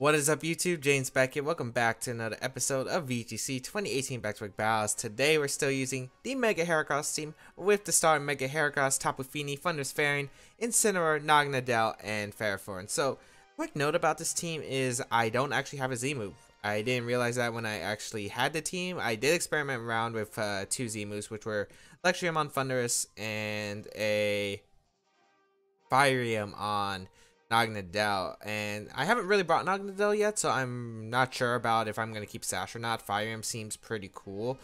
What is up, YouTube? James Baek here. Welcome back to another episode of VGC 2018 Back Battles. Today we're still using the Mega Heracross team with the star Mega Heracross, Tapu Lele, Thunderous Fairing, Incineroar, Naganadel, and Ferrothorn. So, quick note about this team is I don't actually have a Z move. I didn't realize that when I actually had the team. I did experiment around with two Z moves, which were Electrium on Thunderous and a Firium on Naganadel, and I haven't really brought Naganadel yet, so I'm not sure about if I'm going to keep Sash or not. Firium seems pretty cool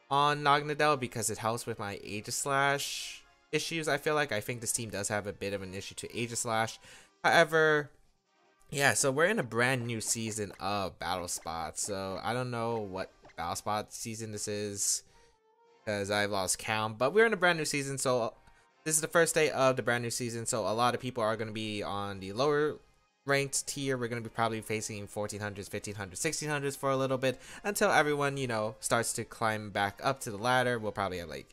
on Naganadel because it helps with my Aegislash issues. I think this team does have a bit of an issue to Aegislash. However, yeah, so we're in a brand new season of Battle Spot, so I don't know what Battle Spot season this is because I've lost count, but we're in a brand new season, so this is the first day of the brand new season, so a lot of people are going to be on the lower ranked tier. We're going to be probably facing 1400s, 1500s, 1600s for a little bit until everyone, starts to climb back up to the ladder. We'll probably have 1700s,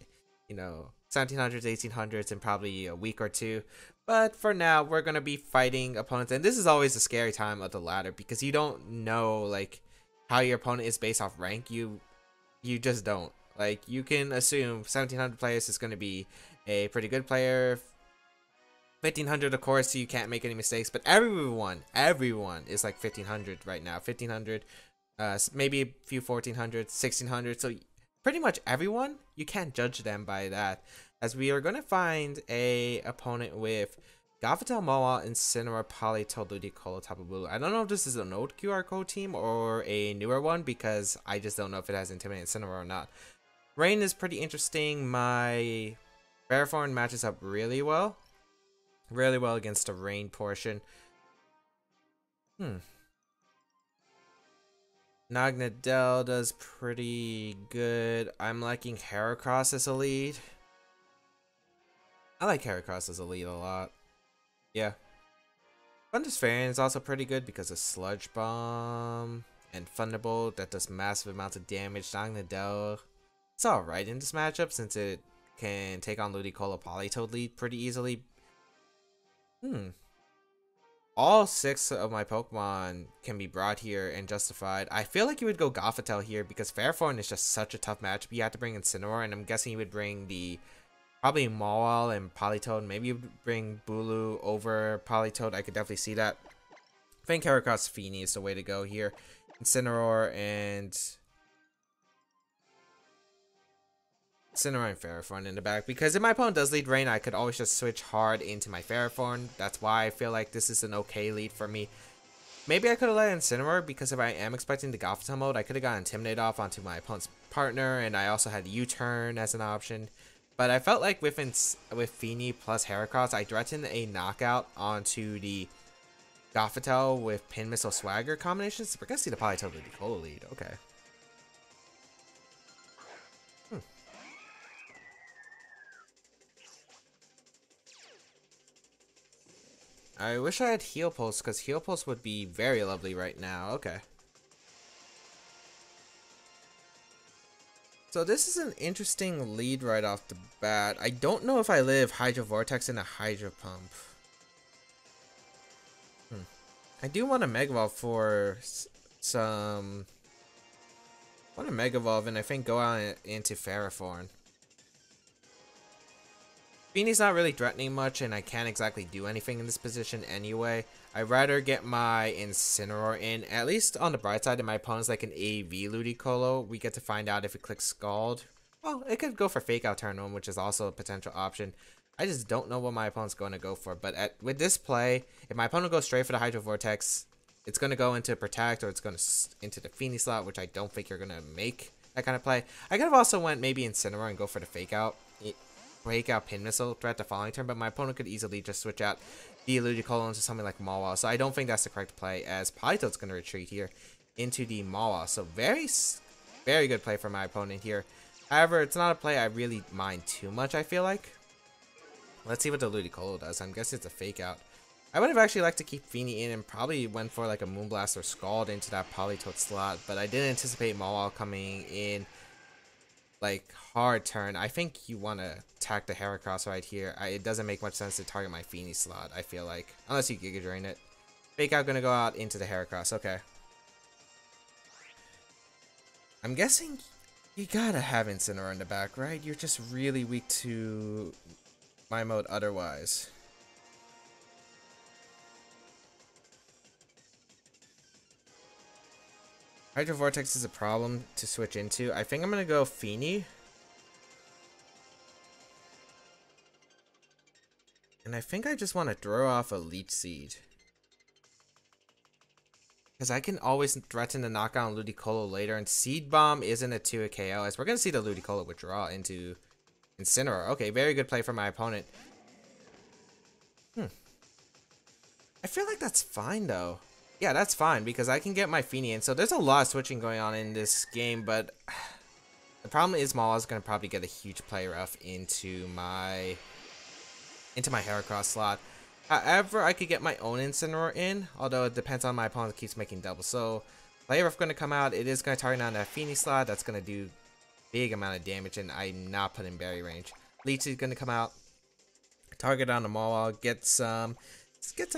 1800s in probably a week or two. But for now, we're going to be fighting opponents, and this is always a scary time of the ladder because you don't know how your opponent is based off rank. You just don't. You can assume 1700 players is going to be a pretty good player. 1500, of course, you can't make any mistakes, but everyone is like 1500 right now. 1500, maybe a few 1400, 1600. So pretty much everyone, you can't judge them by that, as we are going to find a opponent with Gothitelle, Mawile, Incineroar, Politoed, Ludicolo, Tapu Lele. I don't know if this is an old QR code team or a newer one because I just don't know if it has Intimidate Incineroar or not. Rain is pretty interesting. My Ferrothorn matches up really well against the rain portion. Naganadel does pretty good. I'm liking Heracross as a lead. I like Heracross as a lead a lot. Yeah. Thunderous Fairing is also pretty good because of Sludge Bomb and Thunderbolt that does massive amounts of damage. Naganadel, it's alright in this matchup since it can take on Ludicolo Politoed lead pretty easily. All 6 of my Pokemon can be brought here and justified. I feel like you would go Gothitelle here because Ferrothorn is just such a tough matchup. You have to bring Incineroar, and I'm guessing you would bring probably Mawile and Politoed. Maybe you would bring Bulu over Politoed. I could definitely see that. I think Heracross-Mega is the way to go here. Incineroar and Ferrothorn in the back, because if my opponent does lead rain, I could always just switch hard into my Ferrothorn. That's why I feel like this is an okay lead for me. Maybe I could have let Incineroar, because if I am expecting the Gothitelle mode, I could have got Intimidate off onto my opponent's partner, and I also had U-turn as an option. But I felt like with Fini plus Heracross, I threatened a knockout onto the Gothitelle with Pin Missile Swagger combinations. We're gonna see the Politoed Ludicolo lead. Okay. I wish I had Heal Pulse, because Heal Pulse would be very lovely right now. Okay. So this is an interesting lead right off the bat. I don't know if I live Hydro Vortex in a Hydro Pump. I do want a Mega Evolve for some... I want a Mega Evolve and I think go out into Ferrothorn. Fini's not really threatening much, and I can't exactly do anything in this position anyway. I'd rather get my Incineroar in. At least on the bright side, if my opponent's like an AV Ludicolo, we get to find out if it clicks Scald. Well, it could go for Fake Out Turn 1, which is also a potential option. I just don't know what my opponent's going to go for. But with this play, if my opponent goes straight for the Hydro Vortex, it's going to go into Protect, or it's going to into the Fini slot, which I don't think you're going to make that kind of play. I could have also went maybe Incineroar and go for the Fake Out Pin Missile threat the following turn, but my opponent could easily just switch out the Ludicolo into something like Mawile. So I don't think that's the correct play, as Politoed's going to retreat here into the Mawile. So very good play for my opponent here. However, it's not a play I really mind too much, I feel like. Let's see what the Ludicolo does. I'm guessing it's a Fake Out. I would have actually liked to keep Fini in and probably went for like a Moonblast or Scald into that Politoed slot, but I didn't anticipate Mawile coming in hard turn. I think you want to attack the Heracross right here. It doesn't make much sense to target my Fini slot, I feel like, unless you Giga Drain it. Fake Out gonna go out into the Heracross. Okay. I'm guessing you gotta have Incineroar in the back, right? You're just really weak to my mode otherwise. Hydro Vortex is a problem to switch into. I think I'm gonna go Feeny. And I think I just want to throw off a Leech Seed. Because I can always threaten to knock out Ludicolo later, and Seed Bomb isn't a 2 KO, as we're going to see the Ludicolo withdraw into Incineroar. Okay, very good play from my opponent. I feel like that's fine, though. Yeah, that's fine, because I can get my Feeny in. So there's a lot of switching going on in this game, but the problem is Maw's going to probably get a huge play rough into my Heracross slot. However, I could get my own Incineroar in, although it depends on my opponent keeps making doubles. So, Play Rough going to come out. It is going to target on that Feeny slot. That's going to do big amount of damage, and I'm not putting in berry range. Leech is going to come out. Target on the Mawile. Get some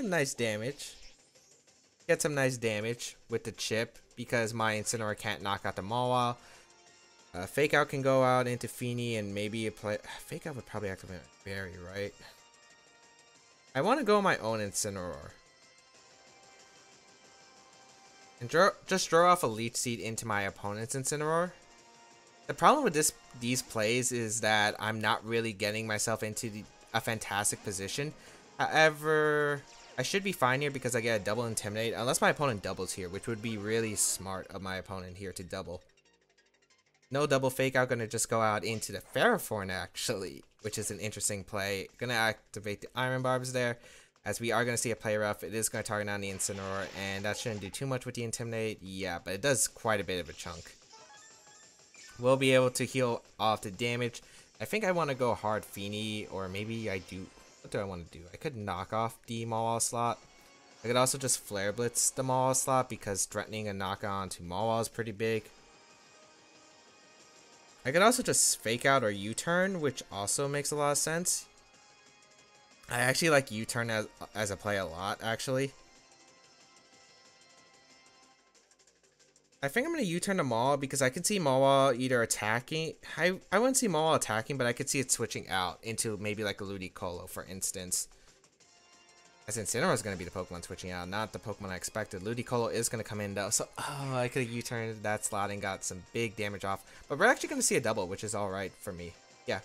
nice damage. Get some nice damage with the chip, because my Incineroar can't knock out the Mawile. Fake Out can go out into Feeny, and maybe a play. Fake Out would probably activate berry, right? I want to go my own Incineroar. And just throw off a Leech Seed into my opponent's Incineroar. The problem with these plays is that I'm not really getting myself into a fantastic position. However, I should be fine here because I get a double Intimidate. Unless my opponent doubles here, which would be really smart of my opponent here to double. No double Fake Out, gonna just go out into the Ferrothorn actually, which is an interesting play. Gonna activate the Iron Barbs there, as we are gonna see a play rough. It is gonna target on the Incineroar, and that shouldn't do too much with the Intimidate. Yeah, but it does quite a bit of a chunk. We'll be able to heal off the damage. I think I want to go hard Feeny, or maybe I do. What do I want to do? I could knock off the Mawile slot. I could also just Flare Blitz the Mawile slot, because threatening a knock on to Mawile is pretty big. I could also just Fake Out or U-turn, which also makes a lot of sense. I actually like U-turn as a play a lot, actually. I think I'm going to U-turn to Mawile, because I can see Mawile either attacking. I wouldn't see Mawile attacking, but I could see it switching out into maybe like a Ludicolo, for instance. As Incineroar is going to be the Pokemon switching out, not the Pokemon I expected. Ludicolo is going to come in though, so I could have U-turned that slot and got some big damage off. But we're actually going to see a double, which is alright for me. Yeah.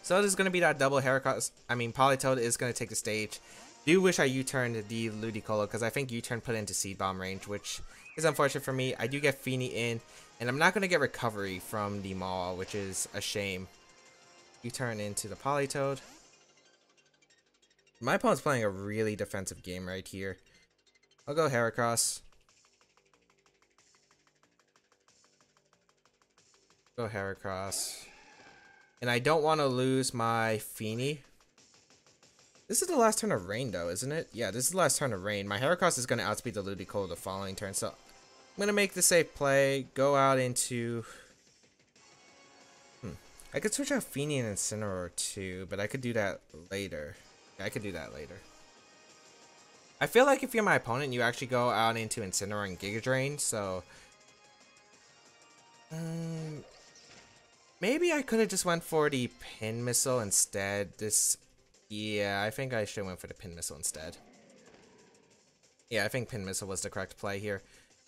So this is going to be that double Heracross. I mean, Politoed is going to take the stage. Do wish I U-turned the Ludicolo, because I think U-turn put into Seed Bomb range, which is unfortunate for me. I do get Feeny in, and I'm not going to get recovery from the Mawile, which is a shame. U-turn into the Politoed. My opponent's playing a really defensive game right here. I'll go Heracross. Go Heracross. And I don't want to lose my Feeny. This is the last turn of Rain though, isn't it? Yeah, this is the last turn of Rain. My Heracross is going to outspeed the Ludicolo the following turn. So I'm going to make the safe play. Go out into... I could switch out Feeny and Incineroar too, but I could do that later. Yeah, I could do that later. I feel like if you're my opponent, you actually go out into Incineroar and Giga Drain, so... maybe I could have just went for the Pin Missile instead. Yeah, I think I should have went for the Pin Missile instead. Yeah, I think Pin Missile was the correct play here.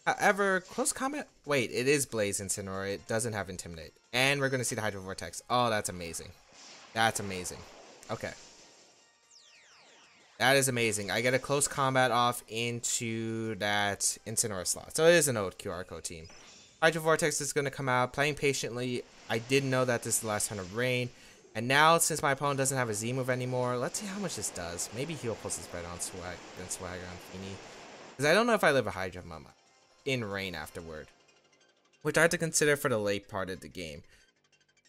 However, close combat... Wait, it is Blaze Incineroar. It doesn't have Intimidate. And we're going to see the Hydro Vortex. Oh, that's amazing. That's amazing. Okay. That is amazing. I get a close combat off into that Incineroar slot. So it is an old QR code team. Hydro Vortex is going to come out. Playing patiently. I didn't know that this is the last turn of Rain. And now, since my opponent doesn't have a Z move anymore, let's see how much this does. Maybe he'll post his bet on Swagger on Feeny. Because I don't know if I live a Hydro Mama in Rain afterward. Which I have to consider for the late part of the game.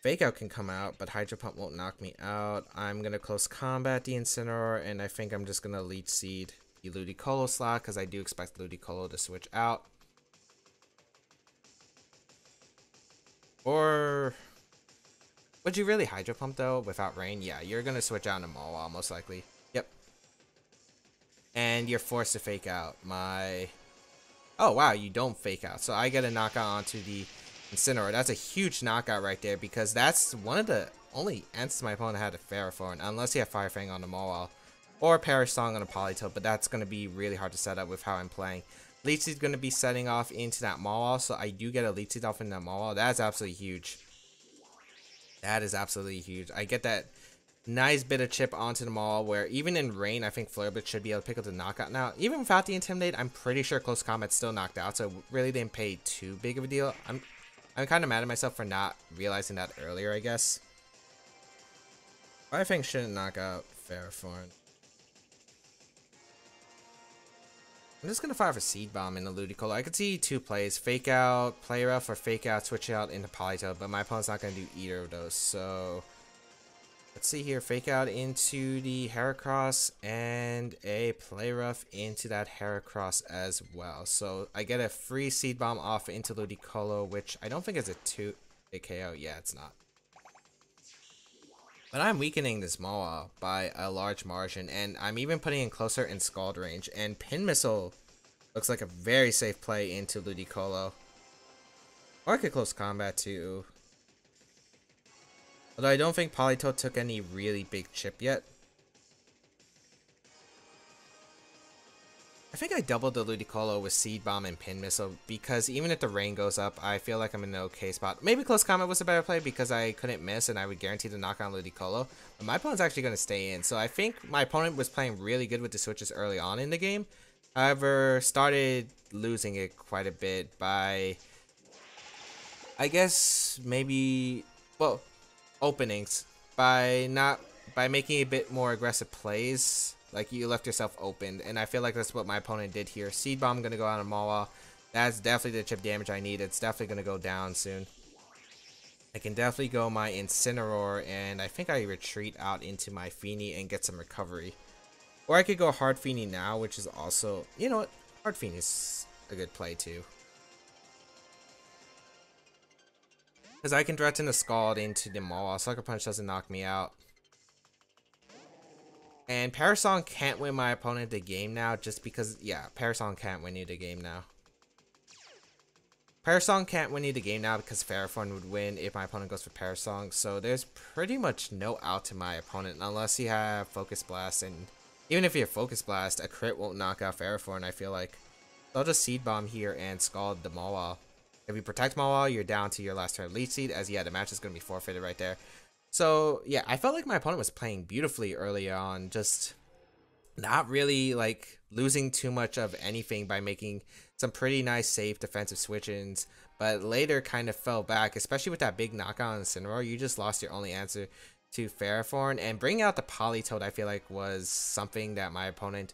Fake Out can come out, but Hydro Pump won't knock me out. I'm going to close combat the Incineroar, and I think I'm just going to Leech Seed the Ludicolo slot, because I do expect Ludicolo to switch out. Or... would you really Hydro Pump, though, without Rain? Yeah, you're going to switch out to Mawile, most likely. Yep. and you're forced to fake out my... Oh wow, you don't fake out. So I get a knockout onto the Incineroar. That's a huge knockout right there, because that's one of the only answers my opponent had to Ferrothorn, unless he had Fire Fang on the Mawile. Or Perish Song on a Politoed, but that's going to be really hard to set up with how I'm playing. Leech Seed's going to be setting off into that Mawile, so I do get a Leech Seed off in that Mawile. That's absolutely huge. That is absolutely huge. I get that nice bit of chip onto the Mawile, where even in rain, I think Flare Blitz should be able to pick up the knockout. Now, even without the Intimidate, I'm pretty sure Close Combat's still knocked out, so it really didn't pay too big of a deal. I'm kind of mad at myself for not realizing that earlier, I guess. I think shouldn't knock out Ferrothorn. I'm just going to fire for Seed Bomb in the Ludicolo. I could see two plays. Fake out, play rough, or fake out, switch out into Politoed. But my opponent's not going to do either of those. So let's see here. Fake out into the Heracross and a play rough into that Heracross as well. So I get a free Seed Bomb off into Ludicolo, which I don't think is a 2-hit KO. Yeah, it's not. But I'm weakening this Mawile by a large margin, and I'm even putting in closer in Scald range. And Pin Missile looks like a very safe play into Ludicolo. Or I could Close Combat too. Although I don't think Politoed took any really big chip yet. I think I doubled the Ludicolo with Seed Bomb and Pin Missile, because even if the rain goes up, I feel like I'm in an okay spot. Maybe Close Combat was a better play because I couldn't miss and I would guarantee to knock on Ludicolo. But my opponent's actually going to stay in. So I think my opponent was playing really good with the switches early on in the game. However, started losing it quite a bit by, I guess, maybe, well, openings. By making a bit more aggressive plays. Like, you left yourself open, and I feel like that's what my opponent did here. Seed Bomb going to go out on Mawile. That's definitely the chip damage I need. It's definitely going to go down soon. I can definitely go my Incineroar, and I think I retreat out into my Feeny and get some recovery. Or I could go Hard Feeny now, which is also, you know what, Hard Feeny is a good play too. Because I can threaten a Scald into the Mawile. Sucker Punch doesn't knock me out. And Parasong can't win my opponent the game now, just because, yeah, Parasong can't win you the game now. Parasong can't win you the game now because Ferrothorn would win if my opponent goes for Parasong. So there's pretty much no out to my opponent unless you have Focus Blast. And even if you have Focus Blast, a crit won't knock out Ferrothorn, I feel like. So I'll just Seed Bomb here and Scald the Mawile. If you protect Mawile, you're down to your last turn Leech Seed, as yeah, the match is going to be forfeited right there. So, yeah, I felt like my opponent was playing beautifully early on, just not really, like, losing too much of anything by making some pretty nice, safe defensive switch-ins, but later kind of fell back, especially with that big knockout on Incineroar. You just lost your only answer to Ferrothorn, and bringing out the Politoed, I feel like, was something that my opponent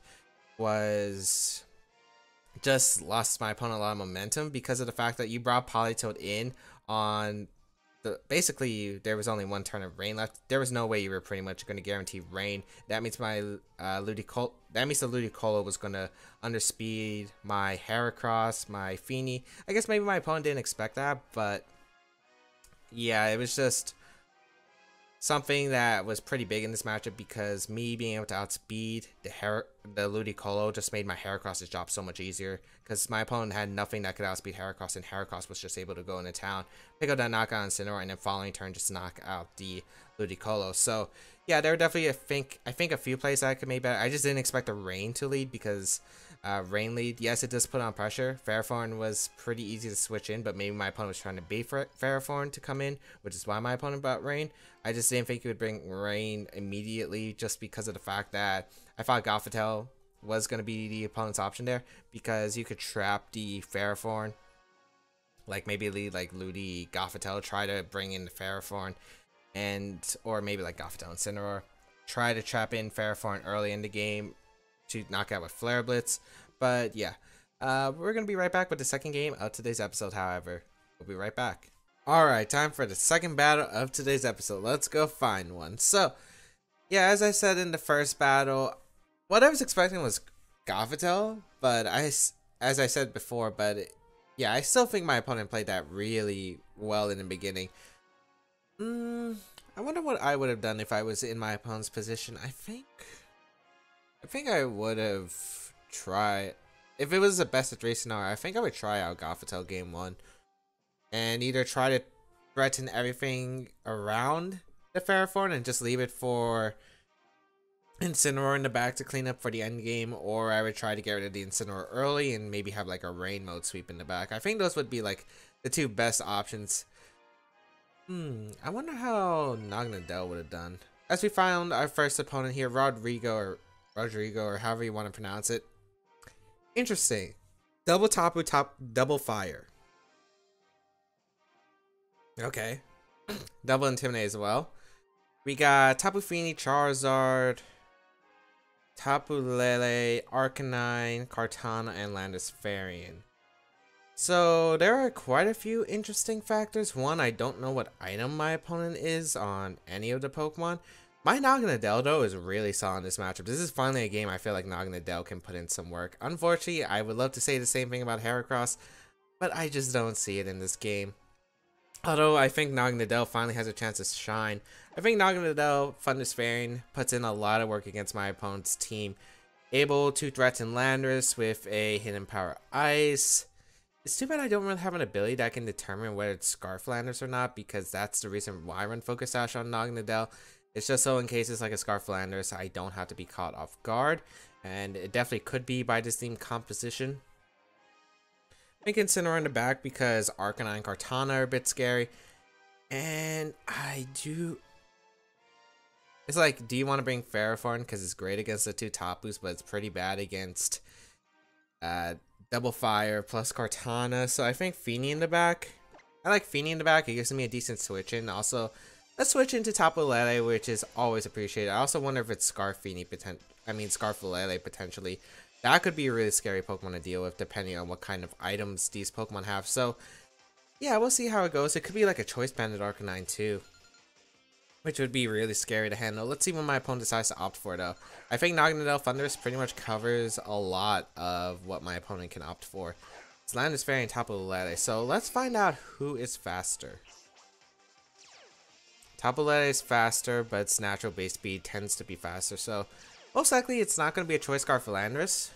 was... just lost my opponent a lot of momentum because of the fact that you brought Politoed in on... basically, there was only one turn of rain left. There was no way you were pretty much going to guarantee rain. That means my Ludicolo. That means the Ludicolo was going to underspeed my Heracross, my Feeny. I guess maybe my opponent didn't expect that, but yeah, it was just something that was pretty big in this matchup because me being able to outspeed the Ludicolo just made my Heracross's job so much easier because my opponent had nothing that could outspeed Heracross, and Heracross was just able to go into town, pick up that knockout on Incineroar, and then following turn just knock out the Ludicolo. So yeah, there were definitely I think a few plays that I could make better. I just didn't expect the rain to lead because rain lead, yes, it does put on pressure. Ferrothorn was pretty easy to switch in, but maybe my opponent was trying to bait for Ferrothorn to come in, which is why my opponent brought rain. I just didn't think he would bring rain immediately just because of the fact that I thought Gothitelle was going to be the opponent's option there because you could trap the Ferrothorn. Like maybe lead like Ludi, Gothitelle, try to bring in the Ferrothorn, or maybe like Gothitelle Incineroar. Try to trap in Ferrothorn early in the game to knock out with Flare Blitz. But yeah, we're going to be right back with the second game of today's episode, however. We'll be right back. Alright, time for the second battle of today's episode. Let's go find one. So, yeah, as I said in the first battle, what I was expecting was Gothitelle, but as I said before, yeah, I still think my opponent played that really well in the beginning. I wonder what I would have done if I was in my opponent's position. I think I think I would have tried, if it was a best of 3 scenario, I think I would try out Gothitelle game 1. And either try to threaten everything around the Ferrothorn and just leave it for Incineroar in the back to clean up for the end game, or I would try to get rid of the Incineroar early and maybe have like a rain mode sweep in the back. I think those would be like the 2 best options. I wonder how Naganadel would have done. As we found our first opponent here, Rodrigo, or however you want to pronounce it. Interesting. Double Tapu, double fire. Okay. Double Intimidate as well. We got Tapu Fini, Charizard, Tapu Lele, Arcanine, Kartana, and Landorus Farian. So there are quite a few interesting factors. One, I don't know what item my opponent is on any of the Pokemon. My Naganadel though is really solid in this matchup. This is finally a game I feel like Naganadel can put in some work. Unfortunately, I would love to say the same thing about Heracross, but I just don't see it in this game. Although I think Naganadel finally has a chance to shine. I think Naganadel, Thundurus Farian, puts in a lot of work against my opponent's team. Able to threaten Landorus with a Hidden Power Ice. It's too bad I don't really have an ability that can determine whether it's Scarf Landorus or not, because that's the reason why I run Focus Sash on Naganadel. It's just so in cases like a Scarf Landorus, I don't have to be caught off guard. And it definitely could be by this team composition. I think Incineroar in the back because Arcanine and Kartana are a bit scary. And it's like, do you want to bring Ferrothorn because it's great against the 2 Tapus, but it's pretty bad against Double Fire plus Kartana. So I think Fini in the back. I like Fini in the back. It gives me a decent switch in. Also, let's switch into Tapu Lele, which is always appreciated. I also wonder if it's Scarf Lele potentially. That could be a really scary Pokemon to deal with depending on what kind of items these Pokemon have. So yeah, we'll see how it goes. It could be like a Choice Banded Arcanine too, which would be really scary to handle. Let's see what my opponent decides to opt for though. I think Naganadel Thundurus pretty much covers a lot of what my opponent can opt for. It's Landorus Fairy and Tapu Lele. So let's find out who is faster. Tapu Lele is faster, but its natural base speed tends to be faster. So most likely it's not going to be a Choice Scarf for Landorus.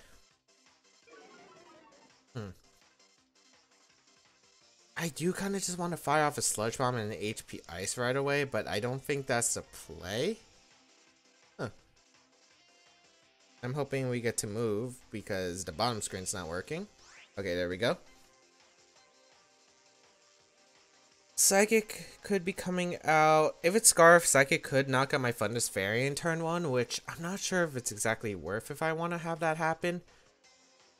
I do kind of just want to fire off a Sludge Bomb and an HP Ice right away, but I don't think that's the play. I'm hoping we get to move because the bottom screen's not working. Okay, there we go. Psychic could be coming out. If it's Scarf, Psychic could knock out my Thundurus Fairy in turn 1, which I'm not sure if it's exactly worth if I want to have that happen.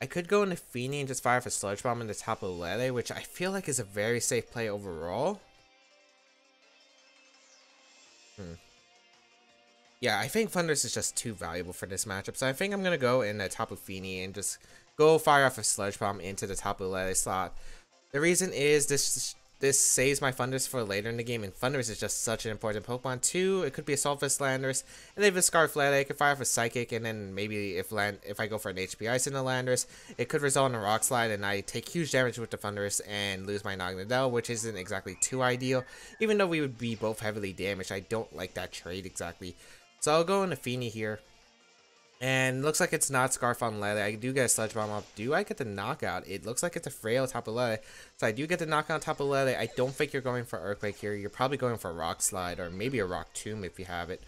I could go into Fini and just fire for Sludge Bomb into Tapu Lele, which I feel like is a very safe play overall. Yeah, I think Thundurus is just too valuable for this matchup, so I think I'm going to go in Tapu Fini and just go fire off a Sludge Bomb into the Tapu Lele slot. The reason is this saves my Thundurus for later in the game, and Thundurus is just such an important Pokemon too. It could be a Sulphus Landorus, and if it's Scarf Lele, I could fire off a Psychic, and then maybe if I go for an HP Ice in the Landorus, it could result in a Rock Slide, and I take huge damage with the Thundurus and lose my Naganadel, which isn't exactly too ideal. Even though we would be both heavily damaged, I don't like that trade exactly. So I'll go into Fini here. And looks like it's not Scarf on Lele. I do get a Sludge Bomb up. Do I get the knockout? It looks like it's a frail Tapu Lele. So I do get the knockout Tapu Lele. I don't think you're going for Earthquake here. You're probably going for a Rock Slide or maybe a Rock Tomb if you have it.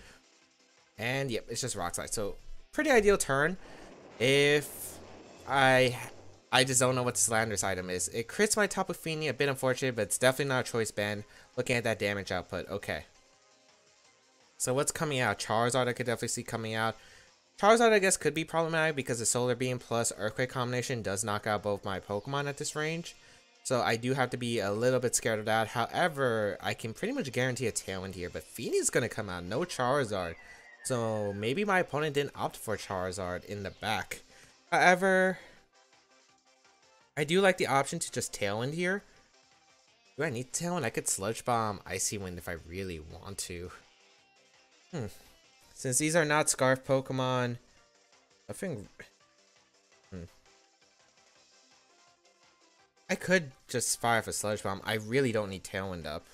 And yep, it's just Rock Slide. So pretty ideal turn. If I just don't know what this Landorus item is. It crits my Tapu Fini. A bit unfortunate, but it's definitely not a choice band. Looking at that damage output. Okay. So what's coming out? Charizard I could definitely see coming out. Charizard, I guess, could be problematic because the Solar Beam plus Earthquake combination does knock out both my Pokemon at this range. So I do have to be a little bit scared of that. However, I can pretty much guarantee a Tailwind here. But Fini's going to come out. No Charizard. So maybe my opponent didn't opt for Charizard in the back. However, I do like the option to just Tailwind here. Do I need Tailwind? I could Sludge Bomb Icy Wind if I really want to. Since these are not Scarf Pokemon, I think I could just fire off a Sludge Bomb. I really don't need Tailwind up.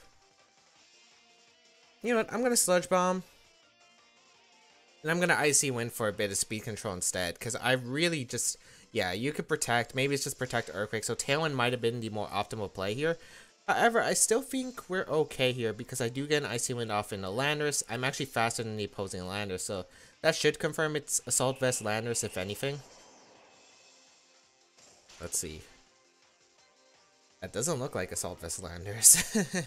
You know what? I'm gonna Sludge Bomb. And I'm going to Icy Wind for a bit of speed control instead, because I really just, yeah, you could protect, maybe it's just protect Earthquake, so Tailwind might have been the more optimal play here. However, I still think we're okay here, because I do get an Icy Wind off in the Landorus. I'm actually faster than the opposing Landorus, so that should confirm it's Assault Vest Landorus, if anything. Let's see. That doesn't look like Assault Vest Landorus.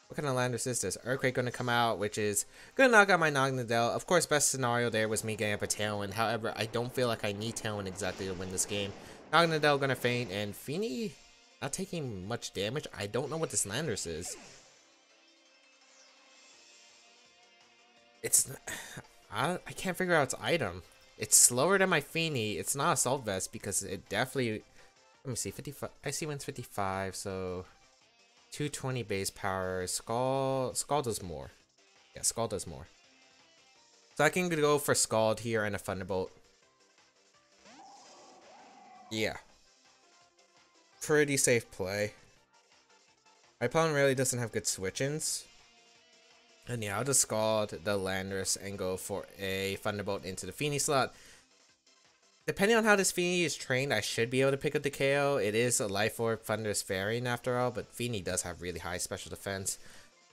What kind of Landorus is this? Earthquake going to come out, which is going to knock out my Naganadel. Of course, best scenario there was me getting up a Tailwind. However, I don't feel like I need Tailwind exactly to win this game. Naganadel going to faint, and Feeny not taking much damage. I don't know what this Landorus is. It's... I can't figure out its item. It's slower than my Feeny. It's not Assault Vest because it definitely... Let me see, 55. Icy Wind's 55, so... 220 base power. Scald does more. Yeah, Scald does more. So I can go for Scald here and a Thunderbolt. Yeah. Pretty safe play. My opponent really doesn't have good switch-ins. And yeah, I'll just Scald the Landorus and go for a Thunderbolt into the Feeny slot. Depending on how this Feeny is trained, I should be able to pick up the KO. It is a Life Orb Thunderous variant after all, but Feeny does have really high special defense.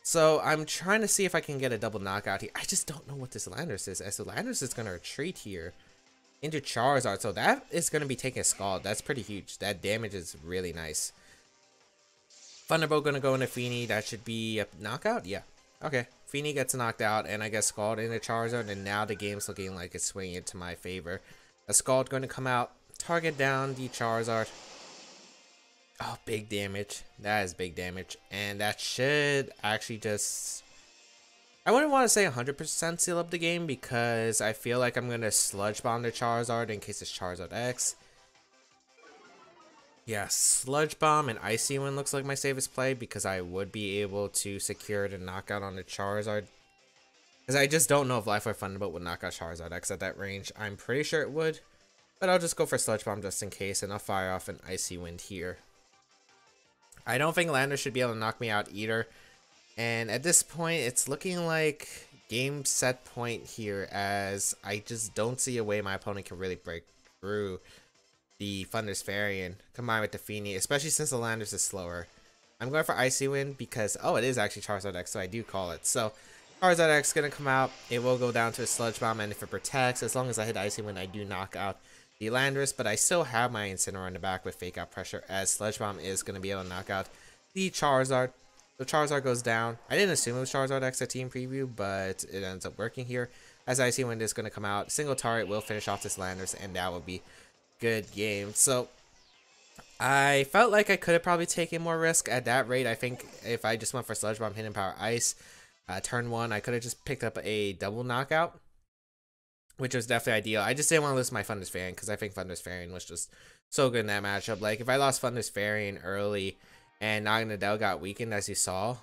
So I'm trying to see if I can get a double knockout here. I just don't know what this Landorus is. So Landorus is going to retreat here into Charizard. So that is going to be taking a Scald. That's pretty huge. That damage is really nice. Thunderbolt going to go into Feeny. That should be a knockout? Yeah. Okay. Feeny gets knocked out, and I guess Scald into Charizard, and now the game's looking like it's swinging into my favor. A Scald going to come out, target down the Charizard. Oh, big damage. That is big damage. And that should actually just... I wouldn't want to say 100% seal up the game because I feel like I'm going to Sludge Bomb the Charizard in case it's Charizard X. Yeah, Sludge Bomb and Icy Wind looks like my safest play because I would be able to secure the knockout on the Charizard. Because I just don't know if Life Orb Thunderbolt would knock out Charizard X at that range. I'm pretty sure it would. But I'll just go for Sludge Bomb just in case. And I'll fire off an Icy Wind here. I don't think Landorus should be able to knock me out either. And at this point, it's looking like game set point here. As I just don't see a way my opponent can really break through the Thunderous Variant combined with the Feeny. Especially since the Landorus is slower. I'm going for Icy Wind because... Oh, it is actually Charizard X. So I do call it. So... Charizard X is going to come out. It will go down to a Sludge Bomb, and if it protects, as long as I hit Icy Wind, I do knock out the Landorus, but I still have my Incineroar in the back with Fake Out Pressure, as Sludge Bomb is going to be able to knock out the Charizard. So Charizard goes down. I didn't assume it was Charizard X at team preview, but it ends up working here, as Icy Wind is going to come out. Single target will finish off this Landorus, and that will be good game. So I felt like I could have probably taken more risk at that rate. I think if I just went for Sludge Bomb, Hidden Power, Ice, turn 1, I could have just picked up a double knockout, which was definitely ideal. I just didn't want to lose my Thunderous Variant because I think Thunderous Variant was just so good in that matchup. Like, if I lost Thunderous Variant early and Naganadel got weakened, as you saw,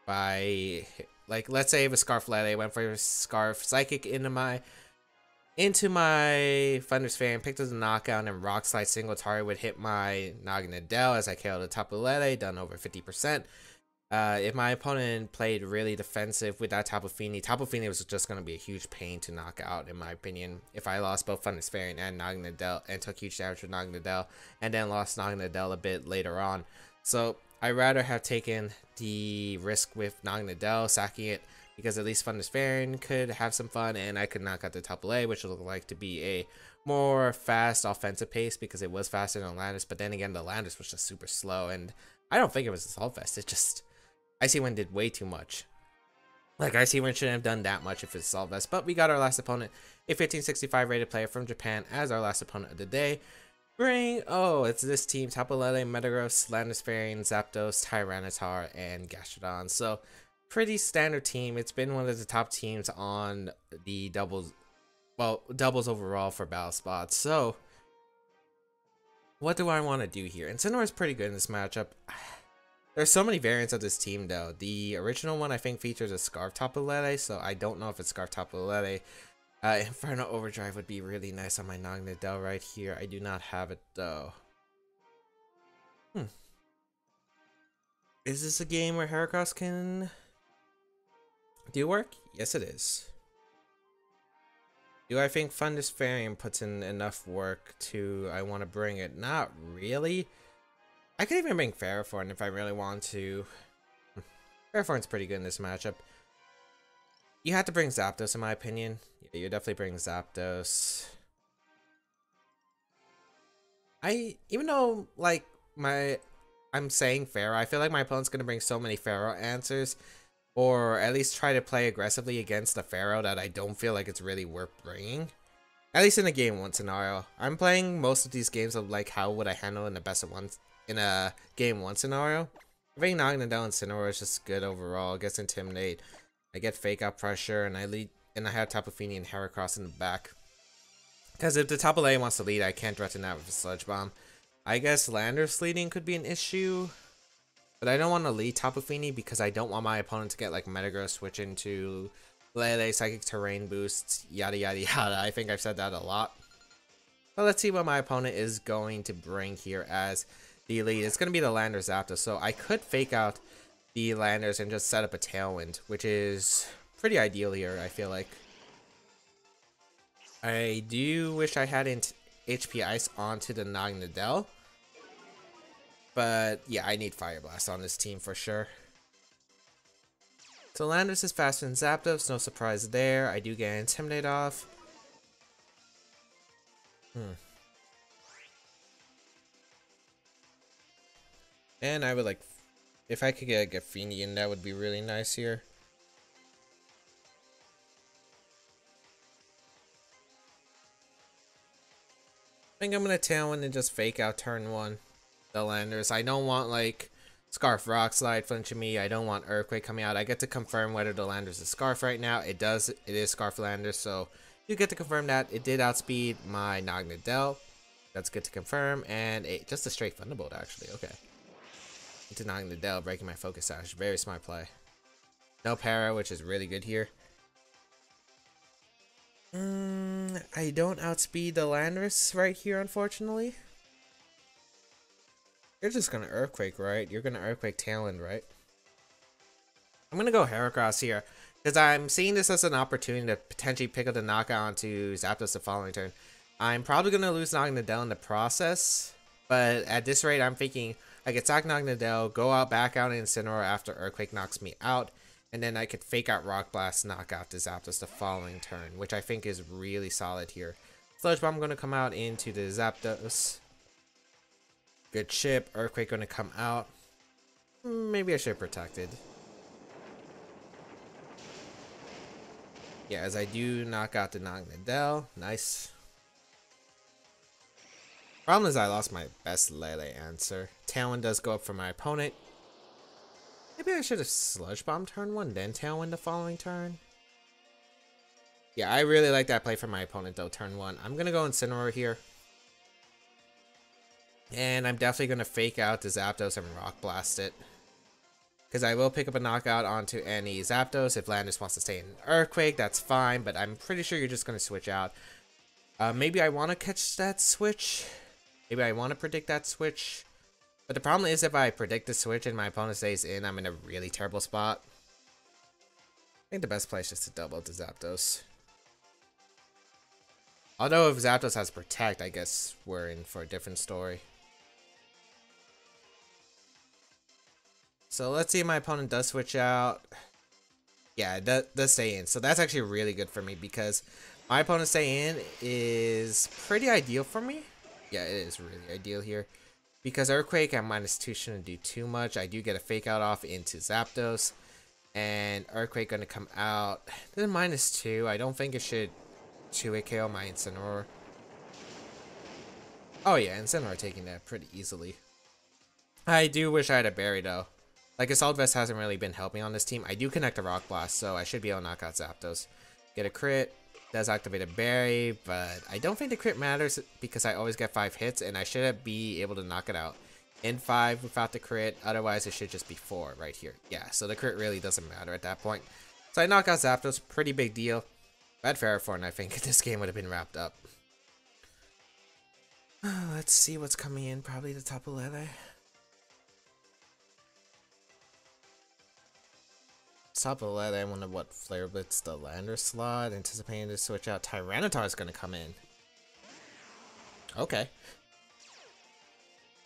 by, like, let's say if a Scarf Lele went for a Scarf Psychic into my Thunderous Variant, picked up the knockout, and Rock Slide single target would hit my Naganadel as I KO'd the Tapu Lele, done over 50%. If my opponent played really defensive with that Tapu Fini was just going to be a huge pain to knock out, in my opinion. If I lost both Thunderous Variant and Naganadel and took huge damage with Naganadel and then lost Naganadel a bit later on. So I'd rather have taken the risk with Naganadel, sacking it, because at least Thunderous Variant could have some fun and I could knock out the Tapu Lele, which looked like to be a more fast offensive pace because it was faster than Landorus. But then again, the Landorus was just super slow, and I don't think it was Assault Vest. It just... Icy Wind did way too much. Like, Icy Wind shouldn't have done that much if it's Assault Vest. But we got our last opponent, a 1565 rated player from Japan, as our last opponent of the day. Oh, it's this team: Tapu Lele, Metagross, Landorus Variant, Zapdos, Tyranitar, and Gastrodon. So, pretty standard team. It's been one of the top teams on the doubles, well, doubles overall for Battle Spot. So, what do I want to do here? Incineroar is pretty good in this matchup. There's so many variants of this team, though. The original one, I think, features a Scarf Tapu Lele, so I don't know if it's Scarf Tapu Lele. Inferno Overdrive would be really nice on my Naganadel right here. I do not have it, though. Is this a game where Heracross can do work? Yes, it is. Do I think Thunder's Fairy puts in enough work to I want to bring it? Not really. I could even bring Ferrothorn if I really want to. Ferrothorn's pretty good in this matchup. You have to bring Zapdos in my opinion. Yeah, you definitely bring Zapdos. Even though like I'm saying Pharaoh, I feel like my opponent's gonna bring so many Pharaoh answers, or at least try to play aggressively against the Pharaoh, that I don't feel like it's really worth bringing. At least in a game one scenario. I'm playing most of these games of like how would I handle in the best of ones in a game one scenario. I think knocking it down Incineroar is just good overall. It gets Intimidate. I get Fake Out Pressure, and I have Tapu Fini and Heracross in the back. Because if the Tapu Lele wants to lead, I can't threaten that with a Sludge Bomb. I guess Landorus leading could be an issue. But I don't want to lead Tapu Fini because I don't want my opponent to get like Metagross, switch into Lele, Psychic Terrain boosts, yada yada yada. I think I've said that a lot. But let's see what my opponent is going to bring here as the lead. It's going to be the Landorus Zapdos. So I could fake out the Landorus and just set up a Tailwind, which is pretty ideal here, I feel like. I do wish I had HP Ice onto the Naganadel. But yeah, I need Fire Blast on this team for sure. So Landorus is faster than Zapdos, no surprise there. I do get Intimidate off. And I would like, if I could get Fini in, that would be really nice here. I think I'm gonna Tailwind and just fake out turn one the Landorus. I don't want like Scarf Rock Slide flinching me. I don't want Earthquake coming out. I get to confirm whether the Landorus is Scarf right now. It does. It is Scarf Landorus, so you get to confirm that. It did outspeed my Naganadel. That's good to confirm. And just a straight Thunderbolt actually. Okay. Into Naganadel, breaking my Focus Sash. Very smart play. No para, which is really good here. I don't outspeed the Landorus right here, unfortunately. You're just gonna Earthquake, right? You're gonna Earthquake Tailwind, right? I'm gonna go Heracross here, because I'm seeing this as an opportunity to potentially pick up the knockout onto Zapdos the following turn. I'm probably gonna lose Naganadel in the process, but at this rate, I'm thinking I could attack Naganadel, go out, back out in Incineroar after Earthquake knocks me out, and then I could fake out Rock Blast, knock out the Zapdos the following turn, which I think is really solid here. Sludge Bomb going to come out into the Zapdos. Good chip. Earthquake going to come out. Maybe I should have protected. Yeah, as I do knock out the Naganadel. Nice. Problem is I lost my best Lele answer. Tailwind does go up for my opponent. Maybe I should have Sludge Bomb turn one, then Tailwind the following turn. Yeah, I really like that play for my opponent though, turn one. I'm gonna go Incineroar here. And I'm definitely gonna fake out the Zapdos and Rock Blast it. Because I will pick up a knockout onto any Zapdos. If Landorus wants to stay in Earthquake, that's fine, but I'm pretty sure you're just gonna switch out. Maybe I want to catch that switch. Maybe I want to predict that switch. But the problem is if I predict the switch and my opponent stays in, I'm in a really terrible spot. I think the best play is just to double to Zapdos. Although if Zapdos has Protect, I guess we're in for a different story. So let's see if my opponent does switch out. Yeah, it does stay in. So that's actually really good for me because my opponent staying in is pretty ideal for me. Yeah, it is really ideal here. Because Earthquake at -2 shouldn't do too much. I do get a fake out off into Zapdos. And Earthquake going to come out. Then -2. I don't think it should 2-hit KO my Incineroar. Oh yeah, Incineroar taking that pretty easily. I do wish I had a Berry though. Like Assault Vest hasn't really been helping on this team. I do connect a Rock Blast, so I should be able to knock out Zapdos. Get a crit. Does activate a Berry, but I don't think the crit matters because I always get 5 hits and I should be able to knock it out in 5 without the crit. Otherwise, it should just be 4 right here. Yeah, so the crit really doesn't matter at that point. So I knock out Zapdos, pretty big deal. If I had Ferrothorn, I think this game would have been wrapped up. Let's see what's coming in. Probably the Tapu Lele. Tapu Lele, I wonder what Flare Blitz the Landorus slot. Anticipating to switch out. Tyranitar is gonna come in. Okay.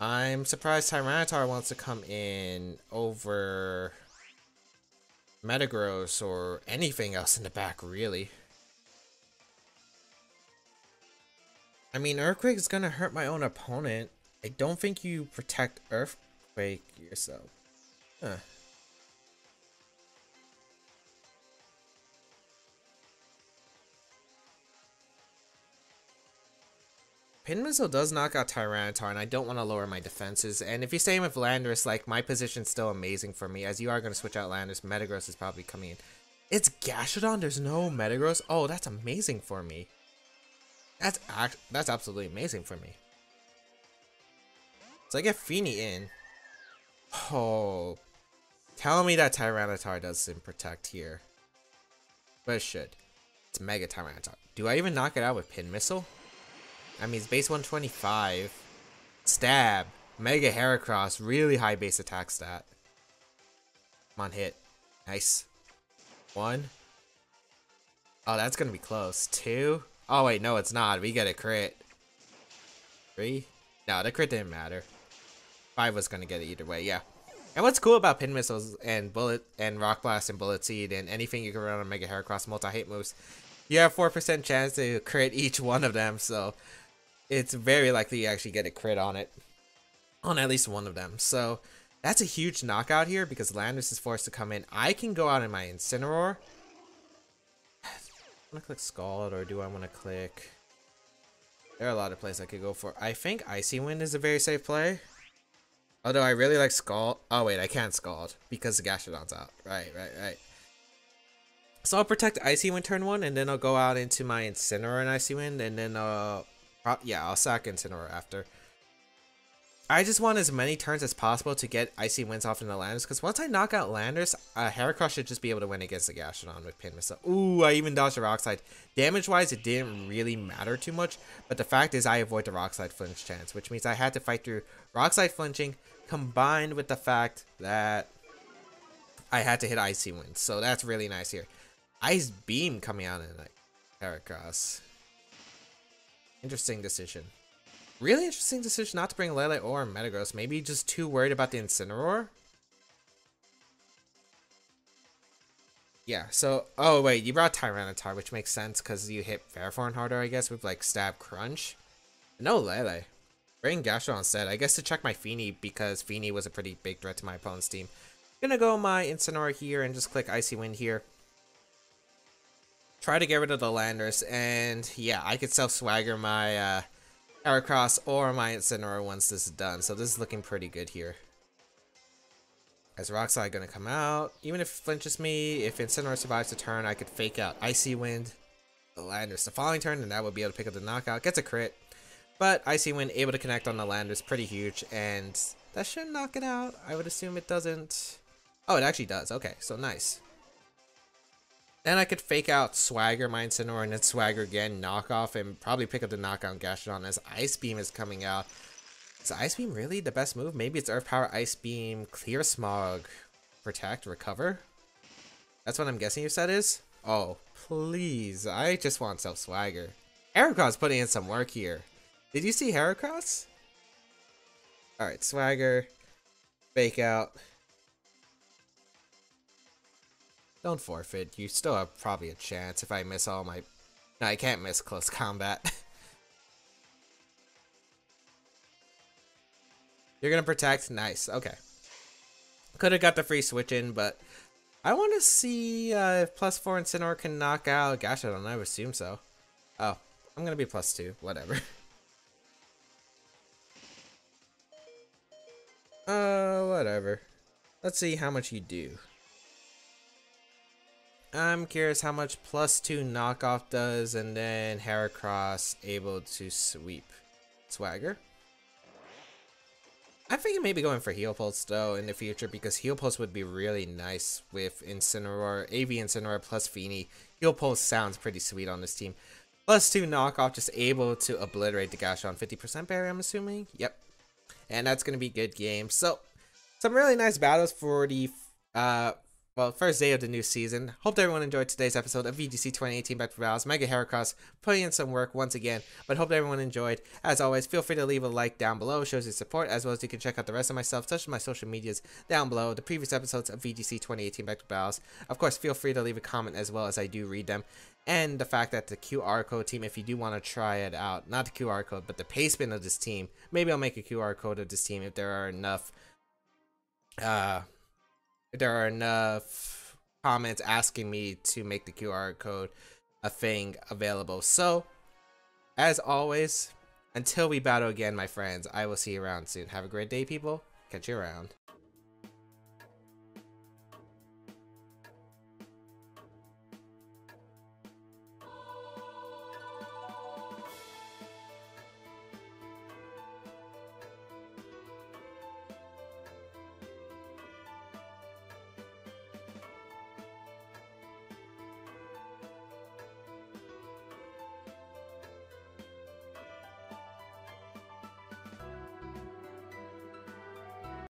I'm surprised Tyranitar wants to come in over Metagross or anything else in the back, really. I mean, Earthquake is gonna hurt my own opponent. I don't think you protect Earthquake yourself. Huh. Pin Missile does knock out Tyranitar, and I don't want to lower my defenses. And if you're staying with Landorus, like, my position's still amazing for me. As you are going to switch out Landorus, Metagross is probably coming in. It's Gastrodon, there's no Metagross? Oh, that's amazing for me. That's absolutely amazing for me. So I get Feeny in. Oh. Tell me that Tyranitar doesn't protect here. But it should. It's Mega Tyranitar. Do I even knock it out with Pin Missile? I mean, it's base 125. Stab. Mega Heracross. Really high base attack stat. Come on, hit. Nice. 1. Oh, that's going to be close. 2. Oh, wait, no, it's not. We get a crit. 3. No, the crit didn't matter. 5 was going to get it either way, yeah. And what's cool about Pin Missiles and Bullet and Rock Blast and Bullet Seed and anything you can run on Mega Heracross multi-hit moves, you have 4% chance to crit each one of them, so it's very likely you actually get a crit on it. On at least one of them. So that's a huge knockout here because Landorus is forced to come in. I can go out in my Incineroar. I want to click Scald, or do I want to click... There are a lot of plays I could go for. I think Icy Wind is a very safe play. Although I really like Scald. Oh wait, I can't Scald because the Gastrodon's out. Right. So I'll protect Icy Wind turn 1, and then I'll go out into my Incineroar and Icy Wind, and then yeah, I'll sack Incineroar after. I just want as many turns as possible to get Icy Winds off in the Landorus, because once I knock out Landorus, Heracross should just be able to win against the Gastrodon with Pin Missile. Ooh, I even dodged the Rock Slide. Damage-wise, it didn't really matter too much, but the fact is I avoid the Rock Slide flinch chance, which means I had to fight through Rock Slide flinching, combined with the fact that I had to hit Icy Wind. So that's really nice here. Ice Beam coming out in like Heracross. Interesting decision. Really interesting decision not to bring Lele or Metagross. Maybe just too worried about the Incineroar. Yeah, so... Oh, wait. You brought Tyranitar, which makes sense because you hit Fairforn harder, I guess, with, like, Stab Crunch. No Lele. Bring Gastrodon instead. I guess to check my Feeny because Feeny was a pretty big threat to my opponent's team. Gonna go my Incineroar here and just click Icy Wind here. Try to get rid of the Landorus, and yeah, I could self-swagger my Heracross or my Incineroar once this is done. So this is looking pretty good here. As Rock Slide gonna come out. Even if it flinches me, if Incineroar survives the turn, I could fake out Icy Wind, the Landorus the following turn, and that would be able to pick up the knockout. Gets a crit. But Icy Wind able to connect on the Landorus, pretty huge, and that should knock it out. I would assume it doesn't. Oh, it actually does. Okay, so nice. Then I could fake out Swagger, my Incineroar, and then Swagger again, knock off, and probably pick up the knockout Gastrodon as Ice Beam is coming out. Is Ice Beam really the best move? Maybe it's Earth Power, Ice Beam, Clear Smog, Protect, Recover? That's what I'm guessing your set is? Oh, please. I just want self-swagger. Heracross putting in some work here. Did you see Heracross? Alright, Swagger, fake out. Don't forfeit. You still have probably a chance if I miss all my... No, I can't miss close combat. You're gonna protect? Nice. Okay. Could have got the free switch in, but... I want to see if +4 Incineroar can knock out Gastrodon. I would assume so. Oh, I'm gonna be +2. Whatever. Whatever. Let's see how much you do. I'm curious how much +2 knockoff does, and then Heracross able to sweep. Swagger. I'm thinking maybe going for Heal Pulse though in the future, because Heal Pulse would be really nice with Incineroar, AV Incineroar plus Feeny. Heal Pulse sounds pretty sweet on this team. +2 knockoff, just able to obliterate the Gastrodon. 50% parry, I'm assuming. Yep. And that's going to be good game. So, some really nice battles for the first day of the new season. Hope everyone enjoyed today's episode of VGC 2018 Battle Battles. Mega Heracross putting in some work once again, but hope everyone enjoyed. As always, feel free to leave a like down below, shows your support, as well as you can check out the rest of my stuff, such as my social medias down below, the previous episodes of VGC 2018 Battle Battles. Of course, feel free to leave a comment as well, as I do read them. And the fact that the QR code team, if you do want to try it out, not the QR code, but the payspin of this team, maybe I'll make a QR code of this team if there are enough comments asking me to make the QR code a thing available. So, as always, until we battle again, my friends, I will see you around soon. Have a great day, people. Catch you around.